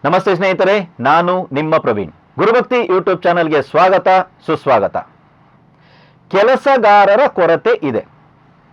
ನಮಸ್ತೆ ಸ್ನೇಹಿತರೆ, ನಾನು ನಿಮ್ಮ ಪ್ರವೀಣ್. ಗುರುಭಕ್ತಿ ಯೂಟ್ಯೂಬ್ ಚಾನಲ್ಗೆ ಸ್ವಾಗತ, ಸುಸ್ವಾಗತ. ಕೆಲಸಗಾರರ ಕೊರತೆ ಇದೆ.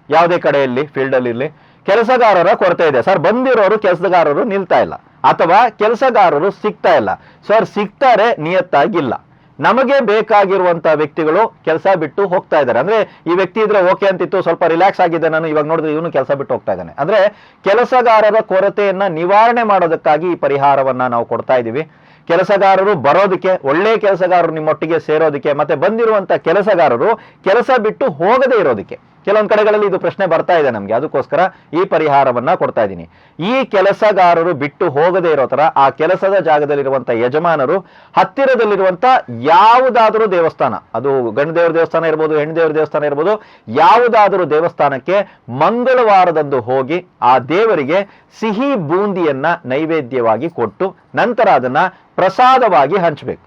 ಯಾವುದೇ ಕಡೆಯಲ್ಲಿ, ಫೀಲ್ಡಲ್ಲಿ ಇರಲಿ, ಕೆಲಸಗಾರರ ಕೊರತೆ ಇದೆ. ಸರ್, ಬಂದಿರೋರು ಕೆಲಸಗಾರರು ನಿಲ್ತಾ ಇಲ್ಲ, ಅಥವಾ ಕೆಲಸಗಾರರು ಸಿಗ್ತಾ ಇಲ್ಲ. ಸರ್, ಸಿಗ್ತಾರೆ, ನಿಯತ್ತಾಗಿಲ್ಲ. ನಮಗೆ ಬೇಕಾಗಿರುವಂತ ವ್ಯಕ್ತಿಗಳು ಕೆಲಸ ಬಿಟ್ಟು ಹೋಗ್ತಾ ಇದ್ದಾರೆ. ಅಂದ್ರೆ ಈ ವ್ಯಕ್ತಿ ಇದ್ರೆ ಓಕೆ ಅಂತಿತ್ತು, ಸ್ವಲ್ಪ ರಿಲ್ಯಾಕ್ಸ್ ಆಗಿದೆ ನಾನು, ಇವಾಗ ನೋಡಿದ್ರೆ ಇವನು ಕೆಲಸ ಬಿಟ್ಟು ಹೋಗ್ತಾ ಇದ್ದಾನೆ. ಅಂದ್ರೆ ಕೆಲಸಗಾರರ ಕೊರತೆಯನ್ನ ನಿವಾರಣೆ ಮಾಡೋದಕ್ಕಾಗಿ ಈ ಪರಿಹಾರವನ್ನ ನಾವು ಕೊಡ್ತಾ ಇದ್ದೀವಿ. ಕೆಲಸಗಾರರು ಬರೋದಕ್ಕೆ, ಒಳ್ಳೆ ಕೆಲಸಗಾರರು ನಿಮ್ಮೊಟ್ಟಿಗೆ ಸೇರೋದಕ್ಕೆ, ಮತ್ತೆ ಬಂದಿರುವಂತ ಕೆಲಸಗಾರರು ಕೆಲಸ ಬಿಟ್ಟು ಹೋಗದೇ ಇರೋದಕ್ಕೆ. ಕೆಲವೊಂದು ಕಡೆಗಳಲ್ಲಿ ಇದು ಪ್ರಶ್ನೆ ಬರ್ತಾ ಇದೆ ನಮ್ಗೆ, ಅದಕ್ಕೋಸ್ಕರ ಈ ಪರಿಹಾರವನ್ನ ಕೊಡ್ತಾ ಇದ್ದೀನಿ. ಈ ಕೆಲಸಗಾರರು ಬಿಟ್ಟು ಹೋಗದೇ ಇರೋ ತರ ಆ ಕೆಲಸದ ಜಾಗದಲ್ಲಿರುವಂತ ಯಜಮಾನರು ಹತ್ತಿರದಲ್ಲಿರುವಂತ ಯಾವುದಾದರೂ ದೇವಸ್ಥಾನ, ಅದು ಗಂಡು ದೇವರ ದೇವಸ್ಥಾನ ಇರ್ಬೋದು, ಹೆಣ್ಣು ದೇವರ ದೇವಸ್ಥಾನ ಇರ್ಬೋದು, ಯಾವುದಾದರೂ ದೇವಸ್ಥಾನಕ್ಕೆ ಮಂಗಳವಾರದಂದು ಹೋಗಿ ಆ ದೇವರಿಗೆ ಸಿಹಿ ಬೂಂದಿಯನ್ನ ನೈವೇದ್ಯವಾಗಿ ಕೊಟ್ಟು ನಂತರ ಅದನ್ನ ಪ್ರಸಾದವಾಗಿ ಹಂಚಬೇಕು.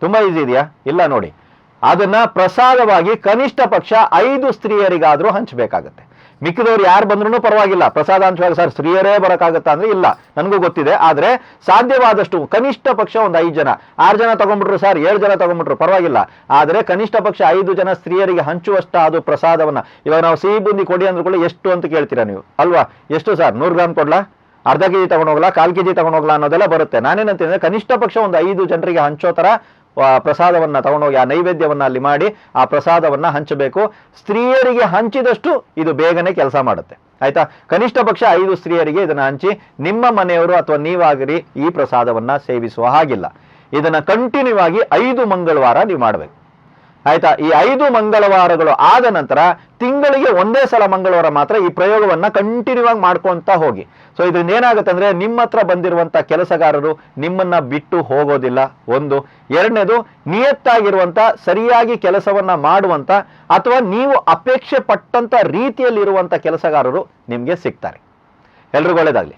ತುಂಬಾ ಈಸಿ ಇದೆಯಾ? ಇಲ್ಲ ನೋಡಿ, ಅದನ್ನ ಪ್ರಸಾದವಾಗಿ ಕನಿಷ್ಠ ಪಕ್ಷ 5 ಸ್ತ್ರೀಯರಿಗಾದ್ರೂ ಹಂಚಬೇಕಾಗತ್ತೆ. ಮಿಕ್ಕಿದವ್ರು ಯಾರು ಬಂದ್ರೂ ಪರವಾಗಿಲ್ಲ, ಪ್ರಸಾದ ಹಂಚುವಾಗ ಸರ್ ಸ್ತ್ರೀಯರೇ ಬರಕ್ಕಾಗತ್ತಾ ಅಂದ್ರೆ ಇಲ್ಲ, ನನಗೂ ಗೊತ್ತಿದೆ. ಆದ್ರೆ ಸಾಧ್ಯವಾದಷ್ಟು ಕನಿಷ್ಠ ಪಕ್ಷ ಒಂದು 5 ಜನ, 6 ಜನ ತಗೊಂಡ್ಬಿಟ್ರು ಸರ್, 7 ಜನ ತಗೊಂಡ್ಬಿಟ್ರು ಪರವಾಗಿಲ್ಲ, ಆದ್ರೆ ಕನಿಷ್ಠ ಪಕ್ಷ 5 ಜನ ಸ್ತ್ರೀಯರಿಗೆ ಹಂಚುವಷ್ಟ ಅದು ಪ್ರಸಾದವನ್ನ. ಇವಾಗ ನಾವು ಸಿಹಿ ಬೂಂದಿ ಕೊಡಿ ಅಂದ್ಕೊಳ್ಳಿ, ಎಷ್ಟು ಅಂತ ಕೇಳ್ತೀರಾ ನೀವು ಅಲ್ವಾ? ಎಷ್ಟು ಸರ್, 100 ಗ್ರಾಮ್ ಕೊಡ್ಲಾ, ಅರ್ಧ ಕೆಜಿ ತಗೊಂಡೋಗ್ಲಾ, 1/4 ಕೆಜಿ ತಗೊಂಡೋಗ್ಲಾ ಅನ್ನೋದೆಲ್ಲ ಬರುತ್ತೆ. ನಾನೇನಂತಂದ್ರೆ ಕನಿಷ್ಠ ಪಕ್ಷ ಒಂದು 5 ಜನರಿಗೆ ಹಂಚೋ ತರ ಪ್ರಸಾದವನ್ನ ತಗೊಂಡೋಗಿ ಆ ನೈವೇದ್ಯವನ್ನ ಅಲ್ಲಿ ಮಾಡಿ ಆ ಪ್ರಸಾದವನ್ನ ಹಂಚಬೇಕು. ಸ್ತ್ರೀಯರಿಗೆ ಹಂಚಿದಷ್ಟು ಇದು ಬೇಗನೆ ಕೆಲಸ ಮಾಡುತ್ತೆ, ಆಯ್ತಾ? ಕನಿಷ್ಠ ಪಕ್ಷ 5 ಸ್ತ್ರೀಯರಿಗೆ ಇದನ್ನ ಹಂಚಿ, ನಿಮ್ಮ ಮನೆಯವರು ಅಥವಾ ನೀವಾಗಿರಿ ಈ ಪ್ರಸಾದವನ್ನ ಸೇವಿಸುವ ಹಾಗಿಲ್ಲ. ಇದನ್ನ ಕಂಟಿನ್ಯೂ ಆಗಿ 5 ಮಂಗಳವಾರ ನೀವು ಮಾಡಬೇಕು, ಆಯ್ತಾ? ಈ 5 ಮಂಗಳವಾರಗಳು ಆದ ನಂತರ ತಿಂಗಳಿಗೆ ಒಂದೇ ಸಲ ಮಂಗಳವಾರ ಮಾತ್ರ ಈ ಪ್ರಯೋಗವನ್ನ ಕಂಟಿನ್ಯೂ ಆಗಿ ಮಾಡ್ಕೊಂತ ಹೋಗಿ. ಸೊ ಇದರಿಂದ ಏನಾಗುತ್ತೆ ಅಂದ್ರೆ ನಿಮ್ಮ ಹತ್ರ ಬಂದಿರುವಂತ ಕೆಲಸಗಾರರು ನಿಮ್ಮನ್ನ ಬಿಟ್ಟು ಹೋಗೋದಿಲ್ಲ, ಒಂದು. ಎರಡನೇದು, ನಿಯತ್ತಾಗಿರುವಂತ, ಸರಿಯಾಗಿ ಕೆಲಸವನ್ನ ಮಾಡುವಂತ ಅಥವಾ ನೀವು ಅಪೇಕ್ಷೆ ಪಟ್ಟಂತ ರೀತಿಯಲ್ಲಿರುವಂತ ಕೆಲಸಗಾರರು ನಿಮ್ಗೆ ಸಿಗ್ತಾರೆ. ಎಲ್ರಿಗೂ ಒಳ್ಳೇದಾಗ್ಲಿ.